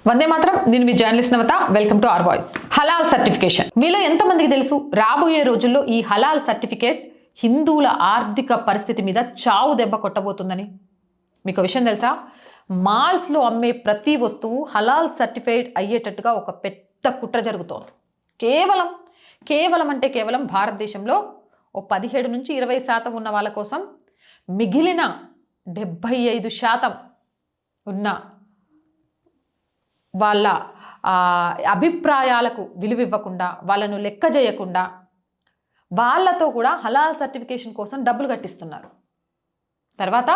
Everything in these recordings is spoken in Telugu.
వందే మాత్రం. నేను మీ journalist Navata. Welcome to our voice. హలాల్ సర్టిఫికేషన్ మీలో ఎంతమందికి తెలుసు? రాబోయే రోజుల్లో ఈ హలాల్ సర్టిఫికేట్ హిందువుల ఆర్థిక పరిస్థితి మీద చావు దెబ్బ కొట్టబోతుందని మీకు విషయం తెలుసా? మాల్స్లో అమ్మే ప్రతి వస్తువు హలాల్ సర్టిఫైడ్ అయ్యేటట్టుగా ఒక పెద్ద కుట్ర జరుగుతోంది. కేవలం భారతదేశంలో ఓ 17 నుంచి 20% ఉన్న వాళ్ళ కోసం మిగిలిన 75% ఉన్న వాళ్ళ అభిప్రాయాలకు విలువివ్వకుండా, వాళ్ళను లెక్క చేయకుండా వాళ్ళతో కూడా హలాల్ సర్టిఫికేషన్ కోసం డబ్బులు కట్టిస్తున్నారు. తర్వాత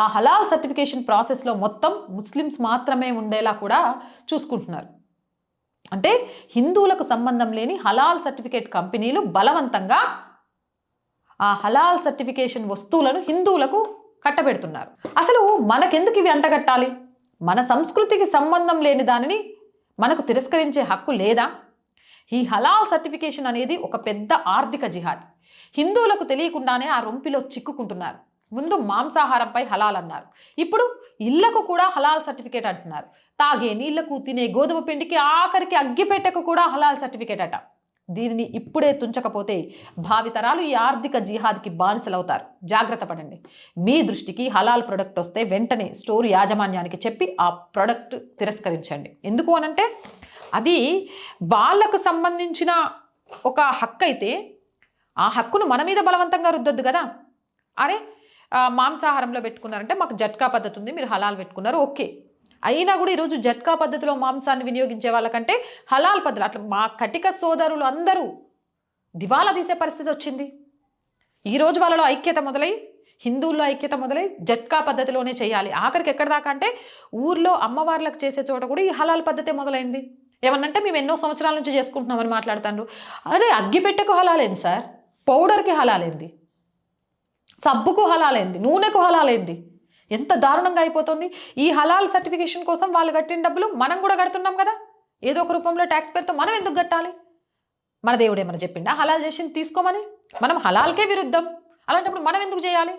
ఆ హలాల్ సర్టిఫికేషన్ ప్రాసెస్లో మొత్తం ముస్లిమ్స్ మాత్రమే ఉండేలా కూడా చూసుకుంటున్నారు. అంటే హిందువులకు సంబంధం లేని హలాల్ సర్టిఫికేట్ కంపెనీలు బలవంతంగా ఆ హలాల్ సర్టిఫికేషన్ వస్తువులను హిందువులకు కట్టబెడుతున్నారు. అసలు మనకెందుకు ఇవి అంటగట్టాలి? మన సంస్కృతికి సంబంధం లేని దానిని మనకు తిరస్కరించే హక్కు లేదా? ఈ హలాల్ సర్టిఫికేషన్ అనేది ఒక పెద్ద ఆర్థిక జిహాద్. హిందువులకు తెలియకుండానే ఆ రొంపిలో చిక్కుకుంటున్నారు. ముందు మాంసాహారంపై హలాల్ అన్నారు, ఇప్పుడు ఇళ్లకు కూడా హలాల్ సర్టిఫికేట్ అంటున్నారు. తాగే నీళ్లకు, తినే గోధుమ పిండికి, ఆఖరికి అగ్గిపెట్టెకు కూడా హలాల్ సర్టిఫికేట్ అట. దీనిని ఇప్పుడే తుంచకపోతే భావితరాలు ఈ ఆర్థిక జిహాద్కి బానిసలవుతారు. జాగ్రత్త పడండి. మీ దృష్టికి హలాల్ ప్రొడక్ట్ వస్తే వెంటనే స్టోర్ యాజమాన్యానికి చెప్పి ఆ ప్రొడక్ట్ తిరస్కరించండి. ఎందుకు అనంటే అది వాళ్ళకు సంబంధించిన ఒక హక్కు అయితే ఆ హక్కును మన మీద బలవంతంగా రుద్దొద్దు కదా. అరే మాంసాహారంలో పెట్టుకున్నారంటే మాకు జట్కా పద్ధతి ఉంది, మీరు హలాల్ పెట్టుకున్నారు, ఓకే. అయినా కూడా ఈరోజు జట్కా పద్ధతిలో మాంసాన్ని వినియోగించే వాళ్ళకంటే హలాల్ పద్ధతి, అట్లా మా కటిక సోదరులు అందరూ దివాలా తీసే పరిస్థితి వచ్చింది. ఈరోజు వాళ్ళలో ఐక్యత మొదలై, హిందువుల్లో ఐక్యత మొదలై జట్కా పద్ధతిలోనే చేయాలి. ఆఖరికి ఎక్కడ దాకా అంటే ఊర్లో అమ్మవార్లకు చేసే చోట కూడా ఈ హలాల్ పద్ధతే మొదలైంది. ఏమన్నంటే మేము ఎన్నో సంవత్సరాల నుంచి చేసుకుంటున్నామని మాట్లాడుతారు. అరే అగ్గిపెట్టెకు హలాలేంది సార్, పౌడర్కి హలాలేంది, సబ్బుకు హలాలేంది, నూనెకు హలాలేంది? ఎంత దారుణంగా అయిపోతుంది. ఈ హలాల్ సర్టిఫికేషన్ కోసం వాళ్ళు కట్టిన డబ్బులు మనం కూడా కడుతున్నాం కదా. ఏదో ఒక రూపంలో ట్యాక్స్ పేరుతో మనం ఎందుకు కట్టాలి? మన దేవుడు ఏమైనా చెప్పిండా హలాల్ చేసింది తీసుకోమని? మనం హలాల్కే విరుద్ధం. అలాంటప్పుడు మనం ఎందుకు చేయాలి?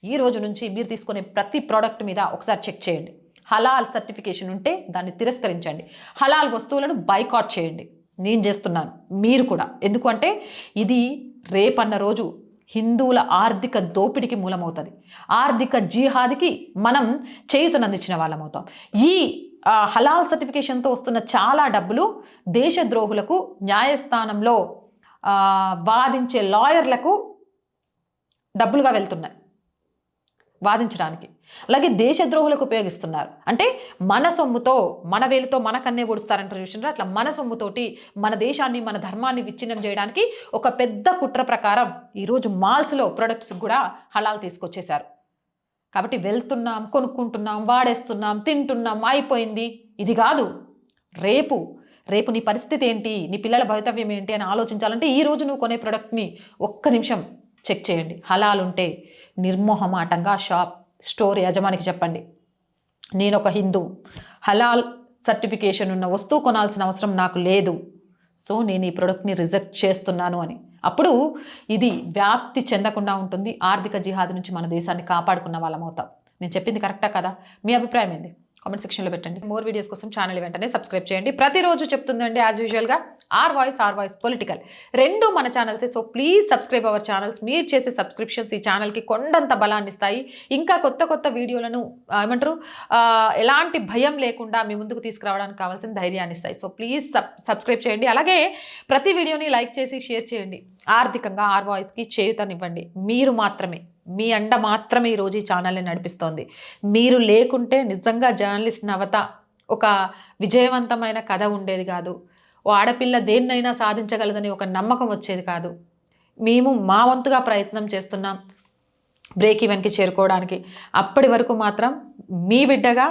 ఈ రోజు నుంచి మీరు తీసుకునే ప్రతి ప్రోడక్ట్ మీద ఒకసారి చెక్ చేయండి. హలాల్ సర్టిఫికేషన్ ఉంటే దాన్ని తిరస్కరించండి. హలాల్ వస్తువులను బైకాట్ చేయండి. నేను చేస్తున్నాను, మీరు కూడా. ఎందుకు అంటే ఇది రేపన్న రోజు హిందువుల ఆర్థిక దోపిడికి మూలమవుతుంది. ఆర్థిక జిహాద్కి మనం చేయుతనందించిన వాళ్ళం అవుతాం. ఈ హలాల్ సర్టిఫికేషన్తో వస్తున్న చాలా డబ్బులు దేశద్రోహులకు, న్యాయస్థానంలో వాదించే లాయర్లకు డబ్బులుగా వెళ్తున్నాయి వాదించడానికి. అలాగే దేశద్రోహులకు ఉపయోగిస్తున్నారు. అంటే మన సొమ్ముతో, మన వేలుతో మన కన్నే పొడుస్తారంటారు చూసినారా, అట్లా మన సొమ్ముతోటి మన దేశాన్ని, మన ధర్మాన్ని విచ్ఛిన్నం చేయడానికి ఒక పెద్ద కుట్ర ప్రకారం ఈరోజు మాల్స్లో ప్రొడక్ట్స్ కూడా హలాల్ తీసుకొచ్చేశారు. కాబట్టి వెళ్తున్నాం, కొనుక్కుంటున్నాం, వాడేస్తున్నాం, తింటున్నాం, అయిపోయింది. ఇది కాదు. రేపు నీ పరిస్థితి ఏంటి, నీ పిల్లల భవితవ్యం ఏంటి అని ఆలోచించాలంటే ఈ రోజు నువ్వు కొనే ప్రొడక్ట్ని ఒక్క నిమిషం చెక్ చేయండి. హలాల్ ఉంటే నిర్మోహమాటంగా స్టోర్ యజమానికి చెప్పండి, నేను ఒక హిందూ, హలాల్ సర్టిఫికేషన్ ఉన్న వస్తువు కొనాల్సిన అవసరం నాకు లేదు, సో నేను ఈ ప్రోడక్ట్ని రిజెక్ట్ చేస్తున్నాను అని. అప్పుడు ఇది వ్యాప్తి చెందకుండా ఉంటుంది. ఆర్థిక జిహాద్ నుంచి మన దేశాన్ని కాపాడుకున్న వాళ్ళం అవుతాం. నేను చెప్పింది కరెక్టా కదా? మీ అభిప్రాయం ఏంది? కామెంట్ సెక్షన్లో పెట్టండి. మోర్ వీడియోస్ కోసం ఛానల్ వెంటనే సబ్స్క్రైబ్ చేయండి. ప్రతిరోజు చెప్తుందండి యాజ్ యూజువల్గా ఆర్ వాయిస్ పొలిటికల్ రెండు మన ఛానల్సే. So please subscribe our channels. మీరు చేసే సబ్స్క్రిప్షన్స్ ఈ ఛానల్కి కొండంత బలాన్ని ఇస్తాయి. ఇంకా కొత్త వీడియోలను ఎలాంటి భయం లేకుండా మీ ముందుకు తీసుకురావడానికి కావాల్సిన ధైర్యాన్ని ఇస్తాయి. సో ప్లీజ్ సబ్స్క్రైబ్ చేయండి. అలాగే ప్రతి వీడియోని లైక్ చేసి షేర్ చేయండి. ఆర్థికంగా ఆర్ వాయిస్కి చేయూతనివ్వండి. మీరు మాత్రమే, మీ అండ మాత్రమే ఈరోజు ఈ ఛానల్ని నడిపిస్తోంది. మీరు లేకుంటే నిజంగా జర్నలిస్ట్ నవత ఒక విజయవంతమైన కథ ఉండేది కాదు. ఓ ఆడపిల్ల దేన్నైనా సాధించగలదని ఒక నమ్మకం వచ్చేది కాదు. మేము మా వంతుగా ప్రయత్నం చేస్తున్నాం బ్రేక్ ఈవెన్కి చేరుకోవడానికి. అప్పటి వరకు మాత్రం మీ బిడ్డగా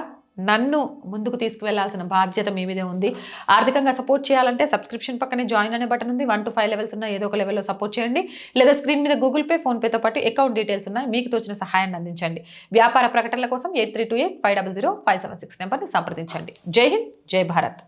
నన్ను ముందుకు తీసుకువెళ్లాల్సిన బాధ్యత మీ మీదే ఉంది. ఆర్థికంగా సపోర్ట్ చేయాలంటే సబ్స్క్రిప్షన్ పక్కనే జాయిన్ అనే బటన్ ఉంది. 1 to 5 లెవెల్స్ ఉన్న ఏదో ఒక లెవెల్లో సపోర్ట్ చేయండి. లేదా స్క్రీన్ మీద గూగుల్ పే, ఫోన్పేతో పాటు అకౌంట్ డీటెయిల్స్ ఉన్నాయి. మీకు తోచిన సహాయాన్ని అందించండి. వ్యాపార ప్రకటనల కోసం 8328500576 నెంబర్ని సంప్రదించండి. జై హింద్, జై భారత్.